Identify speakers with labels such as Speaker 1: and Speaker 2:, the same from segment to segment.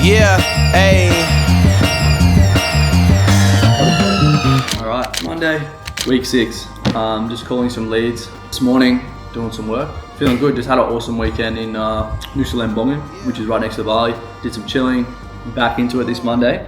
Speaker 1: Yeah, hey.
Speaker 2: Alright, Monday, week 6. Just calling some leads. This morning, doing some work. Feeling good, just had an awesome weekend in Nusa Lembongan, which is right next to Bali. Did some chilling, back into it this Monday.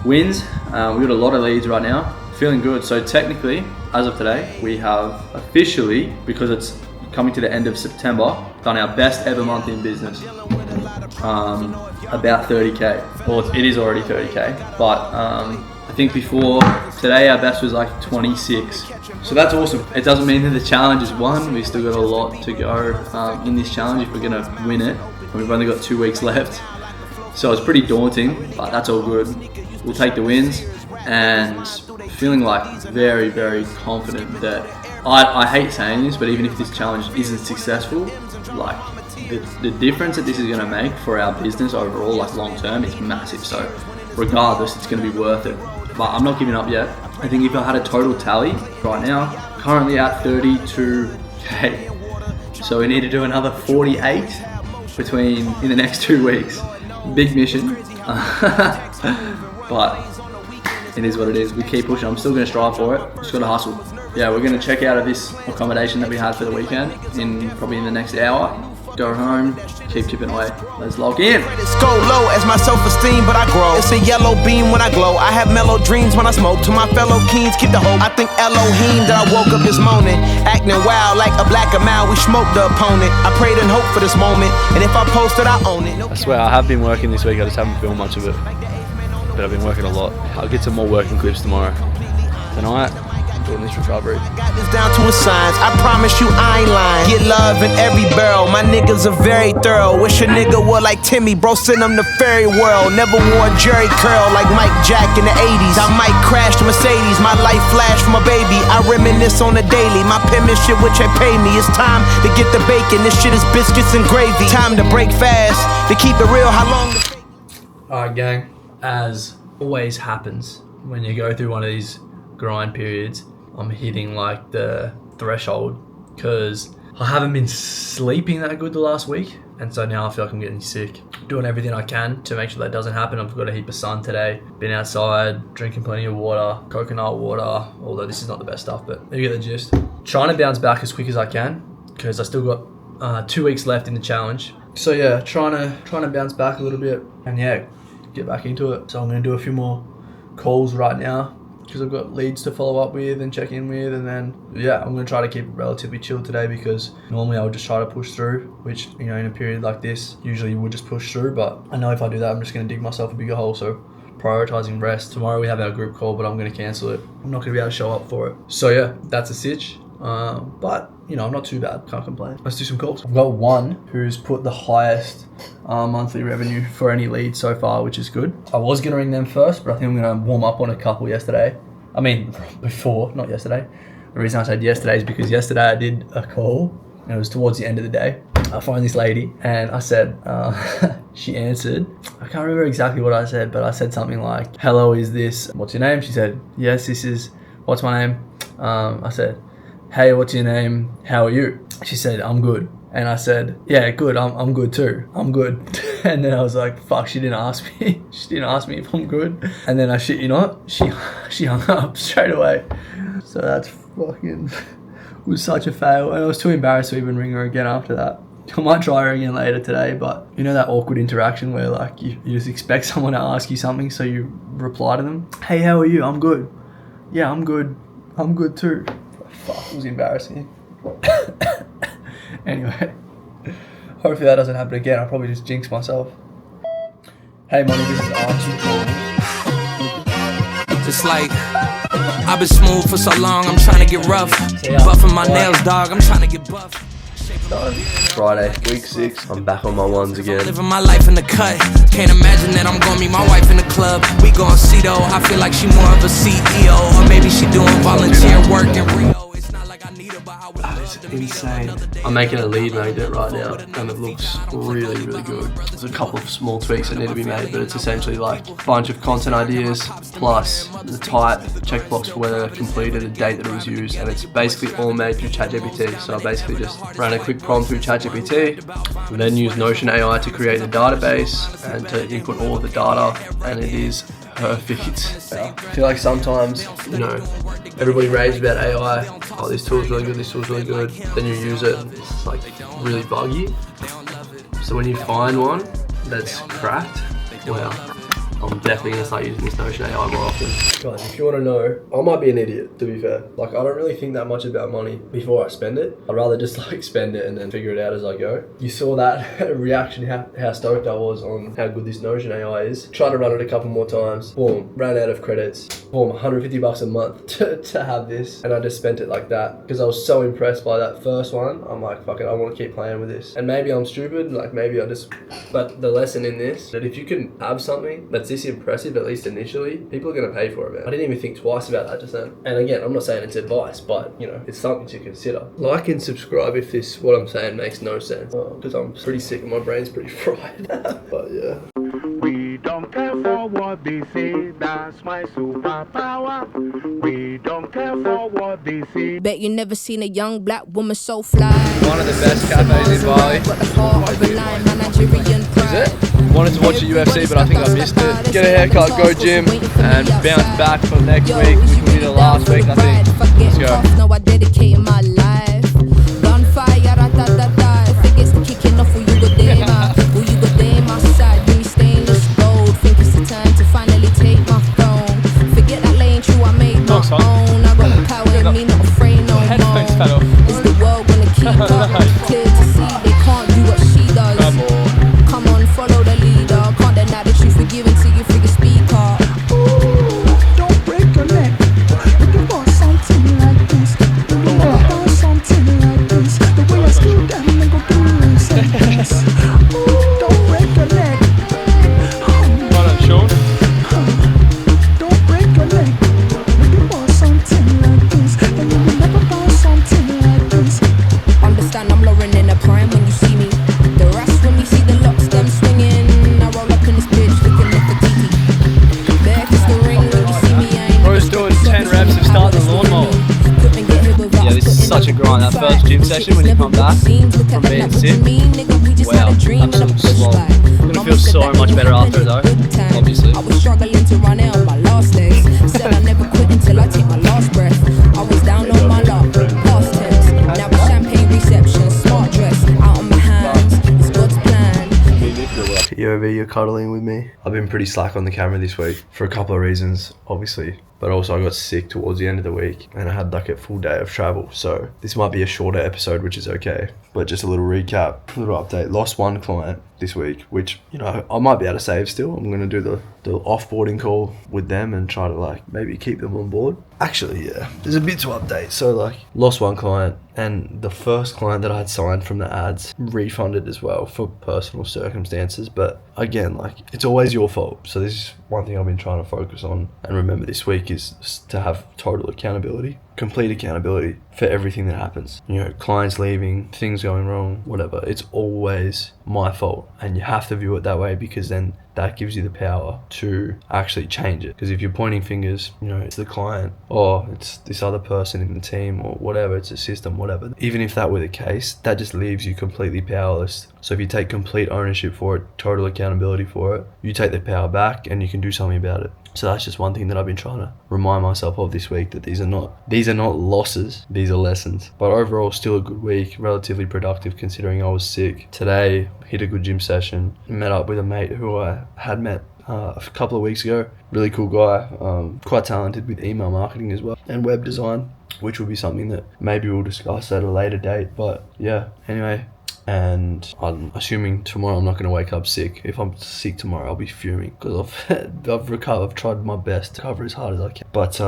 Speaker 2: Wins, we've got a lot of leads right now. Feeling good. So technically, as of today, we have officially, because it's coming to the end of September, done our best ever month in business. About 30k. Well, it is already 30k, but I think before today our best was like 26. So that's awesome. It doesn't mean that the challenge is won. We've still got a lot to go in this challenge if we're gonna win it. And we've only got 2 weeks left. So it's pretty daunting, but that's all good. We'll take the wins, and feeling like very, very confident that I hate saying this, but even if this challenge isn't successful, like the difference that this is going to make for our business overall, like long term, is massive. So regardless, it's going to be worth it. But I'm not giving up yet. I think if I had a total tally right now, currently at 32k. So we need to do another 48 in the next 2 weeks. Big mission. But it is what it is. We keep pushing. I'm still going to strive for it. Just got to hustle. Yeah, we're going to check out of this accommodation that we had for the weekend probably in the next hour. Go home, keep chipping away. Let's log in.
Speaker 1: It's go low as my self-esteem, but I grow. It's a yellow beam when I glow. I have mellow dreams when I smoke. To my fellow kings, keep the hope. I think Elohim that I woke up this morning, acting wild like a black mile. We smoked the opponent. I prayed and hoped for this moment, and if I post it, I own it.
Speaker 2: I swear I have been working this week. I just haven't filmed much of it, but I've been working a lot. I'll get some more working clips tomorrow. Tonight, doing this recovery.
Speaker 1: I got this down to a science. I promise you I ain't lying. Get love in every barrel. My niggas are very thorough. Wish a nigga would like Timmy, bro. Send him to fairy world. Never wore a Jerry curl like Mike Jack in the 80s. I might crash the Mercedes. My life flash from a baby. I reminisce on the daily. My penmanship which they pay me. It's time to get the bacon. This shit is biscuits and gravy. Time to break fast. To keep it real. How long?
Speaker 2: Alright, gang. As always happens when you go through one of these grind periods, I'm hitting like the threshold because I haven't been sleeping that good the last week, and so now I feel like I'm getting sick. Doing everything I can to make sure that doesn't happen. I've got a heap of sun today, been outside, drinking plenty of water, coconut water, although this is not the best stuff, but you get the gist. Trying to bounce back as quick as I can because I still got 2 weeks left in the challenge. So yeah, trying to bounce back a little bit and yeah, get back into it. So I'm going to do a few more calls right now because I've got leads to follow up with and check in with, and then yeah, I'm going to try to keep it relatively chill today because normally I would just try to push through, which, you know, in a period like this usually you would just push through, but I know if I do that I'm just going to dig myself a bigger hole. So prioritizing rest. Tomorrow we have our group call, but I'm going to cancel it. I'm not going to be able to show up for it. So yeah, that's a sitch. But you know, I'm not too bad, can't complain. Let's do some calls. I've got one who's put the highest monthly revenue for any lead so far, which is good. I was gonna ring them first, but I think I'm gonna warm up on a couple yesterday. I mean, before, not yesterday. The reason I said yesterday is because yesterday I did a call, and it was towards the end of the day. I phoned this lady and I said, she answered. I can't remember exactly what I said, but I said something like, hello, is this, what's your name? She said, yes, this is, what's my name? I said, hey, what's your name? How are you? She said, I'm good. And I said, yeah, good. I'm good too. I'm good. And then I was like, fuck, she didn't ask me. She didn't ask me if I'm good. And then I shit you not, she hung up straight away. So that's fucking, was such a fail. And I was too embarrassed to even ring her again after that. I might try her again later today, but you know that awkward interaction where like you just expect someone to ask you something, so you reply to them, hey, how are you? I'm good. Yeah, I'm good. I'm good too. Fuck, it was embarrassing. Anyway, hopefully that doesn't happen again. I'll probably just jinx myself. Hey, Money, this is Archie.
Speaker 3: Just like, I've been smooth for so long, I'm trying to get rough. Buffing my nails, dog, I'm trying to get buff.
Speaker 2: Friday, week 6. I'm back on my ones again.
Speaker 3: Living my life in the cut. Can't imagine that I'm gonna meet my wife in the club. We gon' see though. I feel like she more of a CEO, or maybe she doing volunteer work in Rio. It's not like I need her, but I would.
Speaker 4: it's insane. I'm making a lead magnet right now and it looks really, really good. There's a couple of small tweaks that need to be made, but it's essentially like a bunch of content ideas plus the type, checkbox for whether completed, the date that it was used, and it's basically all made through ChatGPT. So I basically just ran a quick prompt through ChatGPT, and then used Notion AI to create the database and to input all of the data, and it is perfect. I feel like sometimes, you know, everybody raves about AI, oh this tool's really good, this tool's really good, then you use it, it's like really buggy. So when you find one that's cracked, well, I'm definitely going to start using this Notion AI more often. Guys, if you want to know, I might be an idiot, to be fair. Like, I don't really think that much about money before I spend it. I'd rather just like spend it and then figure it out as I go. You saw that reaction, how stoked I was on how good this Notion AI is. Tried to run it a couple more times. Boom, ran out of credits. Boom, $150 a month to have this. And I just spent it like that because I was so impressed by that first one. I'm like, fuck it, I want to keep playing with this. And maybe I'm stupid, like maybe I just... But the lesson in this, that if you can have something that's this impressive, at least initially, people are going to pay for it, man. I didn't even think twice about that just then. And again, I'm not saying it's advice, but you know, it's something to consider. Like and subscribe if this, what I'm saying, makes no sense. Because I'm pretty sick and my brain's pretty fried. But yeah.
Speaker 5: We don't care for what they say, that's my superpower. We don't care for what they say.
Speaker 6: Bet you never seen a young black woman so fly.
Speaker 2: One of the best cafes in Bali.
Speaker 6: Got the heart of a lion, my Nigerian pride.
Speaker 2: Is it? Wanted to watch the UFC, but I think I missed it. Get a haircut, go gym, and bounce back for next week. We completed last week, I think. Let's go.
Speaker 6: Now I dedicated my life. Gunfire, ratatata. If it gets kicking off, will you go there, ma? Will you go there, my side? Give me stainless gold. Think it's the time to finally take my throne. Forget that lane true, I made my own. I got the power in me, not afraid no more. Is the world gonna keep up? Clear to see they can't do what she does. Come on, follow the leader. Can't deny the truth, we're giving to you through your speaker.
Speaker 5: Don't break your neck. If you want something like this, if you want something like this, the way I screw down and go through this. Don't break your neck.
Speaker 2: Well done, Sean.
Speaker 5: Don't break your neck. If you want something like this, then you will never find something like this.
Speaker 6: Understand I'm Lauren in a prime when you see me. The rest when you see the locks, them swinging. I roll up in this bitch looking like a TT. Back is the ring when you see me. I ain't
Speaker 2: Bro's doing 10 reps of starting the lawnmower.
Speaker 6: Yeah,
Speaker 2: this is such a grind. That first gym session when you come back from being sick. Wow, absolute slog. Gonna feel so much better after though, obviously.
Speaker 6: I was struggling to run it on my last legs. Said I never quit until I take my last breath. I was down on my luck, past tense. Now a champagne reception, smart dress, out on my hands. It's God's plan.
Speaker 4: POV, you're cuddling with me. I've been pretty slack on the camera this week for a couple of reasons, obviously. But also I got sick towards the end of the week and I had like a full day of travel. So this might be a shorter episode, which is okay. But just a little recap, a little update. Lost one client this week, which, you know, I might be able to save still. I'm going to do the offboarding call with them and try to like maybe keep them on board. Actually, yeah, there's a bit to update. So like lost one client and the first client that I had signed from the ads refunded as well for personal circumstances. But again, like it's always your fault. So this is one thing I've been trying to focus on and remember this week is to have total accountability, complete accountability for everything that happens. You know, clients leaving, things going wrong, whatever. It's always my fault. And you have to view it that way because then that gives you the power to actually change it. Because if you're pointing fingers, you know, it's the client or it's this other person in the team or whatever, it's a system, whatever. Even if that were the case, that just leaves you completely powerless. So if you take complete ownership for it, total accountability for it, you take the power back and you can do something about it. So that's just one thing that I've been trying to remind myself of this week, that these are not losses, these are lessons. But overall, still a good week, relatively productive considering I was sick. Today, hit a good gym session, met up with a mate who I had met a couple of weeks ago. Really cool guy, quite talented with email marketing as well and web design, which will be something that maybe we'll discuss at a later date. But yeah, anyway. And I'm assuming tomorrow I'm not going to wake up sick. If I'm sick tomorrow, I'll be fuming because I've tried my best to recover as hard as I can. But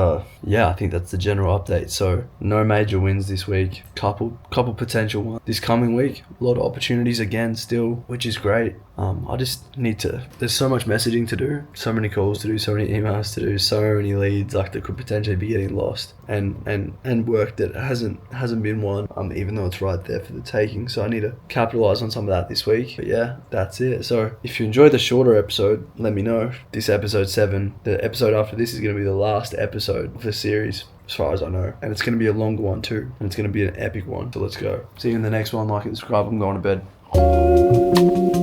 Speaker 4: yeah, I think that's the general update. So no major wins this week. Couple potential ones this coming week. A lot of opportunities again still, which is great. I just need to. There's so much messaging to do, so many calls to do, so many emails to do, so many leads like that could potentially be getting lost, and work that hasn't been won. Even though it's right there for the taking. So I need to capitalize on some of that this week. But yeah, that's it. So if you enjoyed the shorter episode, let me know. This episode 7. The episode after this is going to be the last episode of the series, as far as I know. And it's going to be a longer one too. And it's going to be an epic one. So let's go. See you in the next one. Like and subscribe. I'm going to bed.